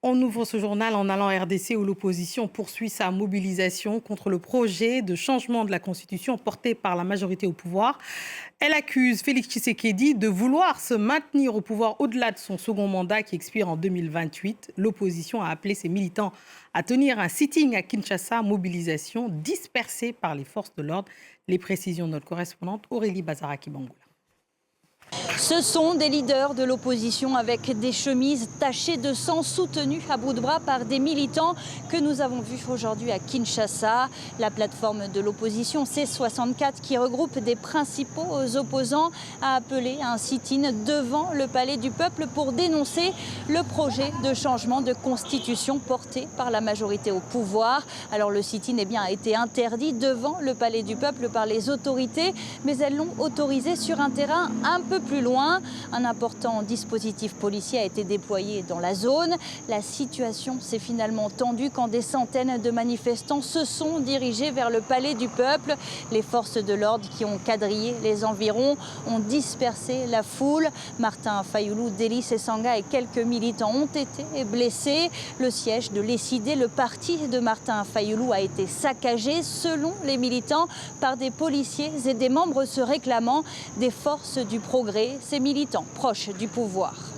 On ouvre ce journal en allant à RDC où l'opposition poursuit sa mobilisation contre le projet de changement de la Constitution porté par la majorité au pouvoir. Elle accuse Félix Tshisekedi de vouloir se maintenir au pouvoir au-delà de son second mandat qui expire en 2028. L'opposition a appelé ses militants à tenir un sitting à Kinshasa, mobilisation dispersée par les forces de l'ordre. Les précisions de notre correspondante Aurélie Bazaraki-Bangoula. Ce sont des leaders de l'opposition avec des chemises tachées de sang soutenus à bout de bras par des militants que nous avons vus aujourd'hui à Kinshasa. La plateforme de l'opposition C64 qui regroupe des principaux opposants a appelé à un sit-in devant le Palais du Peuple pour dénoncer le projet de changement de constitution porté par la majorité au pouvoir. Alors le sit-in a été interdit devant le Palais du Peuple par les autorités, mais elles l'ont autorisé sur un terrain un peu plus loin. Un important dispositif policier a été déployé dans la zone. La situation s'est finalement tendue quand des centaines de manifestants se sont dirigés vers le Palais du Peuple. Les forces de l'ordre qui ont quadrillé les environs ont dispersé la foule. Martin Fayulu, Délice Essanga et quelques militants ont été blessés. Le siège de l'ESID, le parti de Martin Fayulu, a été saccagé, selon les militants, par des policiers et des membres se réclamant des forces du progrès, ces militants proches du pouvoir.